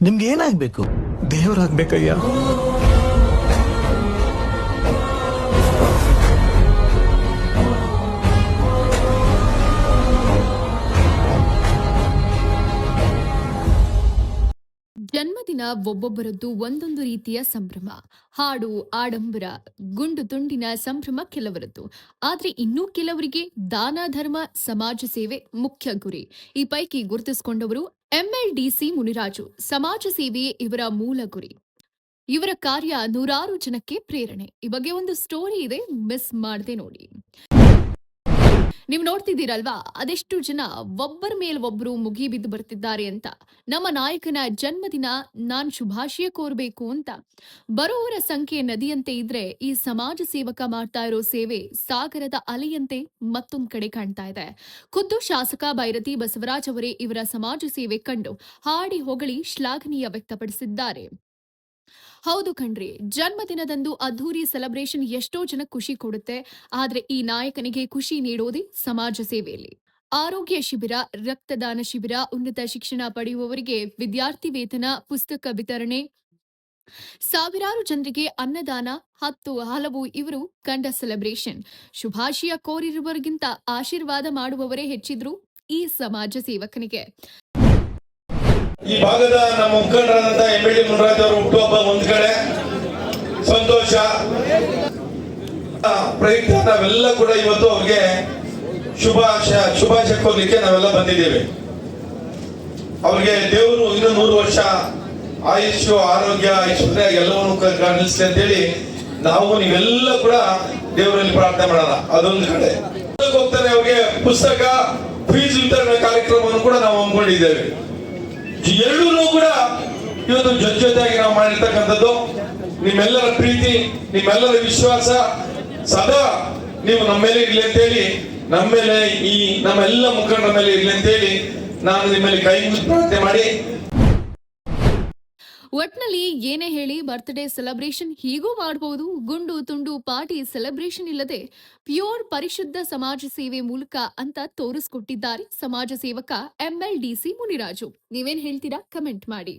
ನಿಮ್ಗೆ ಏನಾಗ್ಬೇಕು? ದೇವರಾಗ್ಬೇಕಯ್ಯ. ಜನ್ಮದಿನ ಒಬ್ಬೊಬ್ಬರದ್ದು ಒಂದೊಂದು ರೀತಿಯ ಸಂಭ್ರಮ. ಹಾಡು, ಆಡಂಬರ, ಗುಂಡು ತುಂಡಿನ ಸಂಭ್ರಮ ಕೆಲವರದ್ದು. ಆದ್ರೆ ಇನ್ನೂ ಕೆಲವರಿಗೆ ದಾನ ಧರ್ಮ, ಸಮಾಜ ಸೇವೆ ಮುಖ್ಯ ಗುರಿ. ಈ ಪೈಕಿ ಗುರುತಿಸಿಕೊಂಡವರು ಎಂಎಲ್ಡಿಸಿ ಮುನಿರಾಜು. ಸಮಾಜ ಸೇವೆಯೇ ಇವರ ಮೂಲ ಗುರಿ. ಇವರ ಕಾರ್ಯ ನೂರಾರು ಜನಕ್ಕೆ ಪ್ರೇರಣೆ. ಈ ಬಗ್ಗೆ ಒಂದು ಸ್ಟೋರಿ ಇದೆ, ಮಿಸ್ ಮಾಡದೆ ನೋಡಿ. ನೀವು ನೋಡ್ತಿದ್ದೀರಲ್ವಾ, ಅದೆಷ್ಟು ಜನ ಒಬ್ಬರ ಮೇಲೆ ಒಬ್ಬರು ಮುಗಿಬಿದ್ದು ಬರ್ತಿದ್ದಾರೆ ಅಂತ. ನಮ್ಮ ನಾಯಕನ ಜನ್ಮದಿನ ನಾನ್ ಶುಭಾಶಯ ಕೋರ್ಬೇಕು ಅಂತ ಬರೋವರ ಸಂಖ್ಯೆ ನದಿಯಂತೆ ಇದ್ರೆ, ಈ ಸಮಾಜ ಸೇವಕ ಮಾಡ್ತಾ ಇರೋ ಸೇವೆ ಸಾಗರದ ಅಲೆಯಂತೆ ಮತ್ತೊಂದ್ ಕಡೆ ಕಾಣ್ತಾ ಇದೆ. ಖುದ್ದು ಶಾಸಕ ಬೈರತಿ ಬಸವರಾಜ್ ಅವರೇ ಇವರ ಸಮಾಜ ಸೇವೆ ಕಂಡು ಹಾಡಿ ಹೊಗಳಿ ಶ್ಲಾಘನೀಯ ವ್ಯಕ್ತಪಡಿಸಿದ್ದಾರೆ. ಹೌದು ಕಣ್ರಿ, ಜನ್ಮದಿನದಂದು ಅದ್ಧೂರಿ ಸೆಲೆಬ್ರೇಷನ್ ಎಷ್ಟೋ ಜನ ಖುಷಿ ಕೊಡುತ್ತೆ. ಆದ್ರೆ ಈ ನಾಯಕನಿಗೆ ಖುಷಿ ನೀಡೋದೇ ಸಮಾಜ ಸೇವೆಯಲ್ಲಿ. ಆರೋಗ್ಯ ಶಿಬಿರ, ರಕ್ತದಾನ ಶಿಬಿರ, ಉನ್ನತ ಶಿಕ್ಷಣ ಪಡೆಯುವವರಿಗೆ ವಿದ್ಯಾರ್ಥಿ ವೇತನ, ಪುಸ್ತಕ ವಿತರಣೆ, ಸಾವಿರಾರು ಜನರಿಗೆ ಅನ್ನದಾನ, ಹಲವು ಇವರು ಕಂಡ ಸೆಲೆಬ್ರೇಷನ್. ಶುಭಾಶಯ ಕೋರಿರುವವರಿಗಿಂತ ಆಶೀರ್ವಾದ ಮಾಡುವವರೇ ಹೆಚ್ಚಿದ್ರು ಈ ಸಮಾಜ ಸೇವಕನಿಗೆ. ಈ ಭಾಗದ ನಮ್ಮ ಮುಖಂಡರಾದಂತಹ ಎಂಎಲ್ಡಿ ಮುನಿರಾಜ್ ಅವರು ಹುಟ್ಟುಹಬ್ಬ ಒಂದ್ ಕಡೆ ಸಂತೋಷ ಪ್ರಯುಕ್ತ ನಾವೆಲ್ಲ ಕೂಡ ಇವತ್ತು ಅವ್ರಿಗೆ ಶುಭಾಶಯ ಕೋರ್ಲಿಕ್ಕೆ ನಾವೆಲ್ಲ ಬಂದಿದ್ದೇವೆ. ಅವ್ರಿಗೆ ದೇವರು ಇನ್ನೂ 100 ವರ್ಷ ಆಯುಷ್ಯ, ಆರೋಗ್ಯ, ಐಶ್ವರ್ಯ ಎಲ್ಲವನ್ನು ಕಾಣಿಸ್ಲಿ ಅಂತೇಳಿ ನಾವು ನೀವೆಲ್ಲ ಕೂಡ ದೇವರಲ್ಲಿ ಪ್ರಾರ್ಥನೆ ಮಾಡೋಣ. ಅದೊಂದು ಕಡೆ ಹೋಗ್ತಾರೆ. ಅವ್ರಿಗೆ ಪುಸ್ತಕ ಫೀಸ್ ವಿತರಣೆ ಕಾರ್ಯಕ್ರಮವನ್ನು ಕೂಡ ನಾವು ಹಮ್ಮಿಕೊಂಡಿದ್ದೇವೆ. ಎರಡೂ ಕೂಡ ಇವತ್ತು ಜೊತೆಯಾಗಿ ನಾವು ಮಾಡಿರ್ತಕ್ಕಂಥದ್ದು. ನಿಮ್ಮೆಲ್ಲರ ಪ್ರೀತಿ, ನಿಮ್ಮೆಲ್ಲರ ವಿಶ್ವಾಸ ಸದಾ ನೀವು ನಮ್ಮ ಮೇಲೆ ಇರ್ಲಿ ಅಂತೇಳಿ, ನಮ್ಮ ಮೇಲೆ, ಈ ನಮ್ಮೆಲ್ಲ ಮುಖಂಡರ ಮೇಲೆ ಇರ್ಲಿ ಅಂತೇಳಿ ನಾನು ನಿಮ್ಮಲ್ಲಿ ಕೈ ಮುಗಿದು ಪ್ರಾರ್ಥನೆ ಮಾಡಿ. ಒಟ್ನಲ್ಲಿ ಏನೇ ಹೇಳಿ, ಬರ್ತ್ಡೇ ಸೆಲೆಬ್ರೇಷನ್ ಹೀಗೂ ಮಾಡಬಹುದು. ಗುಂಡು ತುಂಡು ಪಾರ್ಟಿ ಸೆಲೆಬ್ರೇಷನ್ ಇಲ್ಲದೆ ಪ್ಯೂರ್ ಪರಿಶುದ್ಧ ಸಮಾಜ ಸೇವೆ ಮೂಲಕ ಅಂತ ತೋರಿಸ್ಕೊಟ್ಟಿದ್ದಾರೆ ಸಮಾಜ ಸೇವಕ ಎಂಎಲ್ಡಿಸಿ ಮುನಿರಾಜು. ನೀವೇನ್ ಹೇಳ್ತೀರಾ? ಕಮೆಂಟ್ ಮಾಡಿ.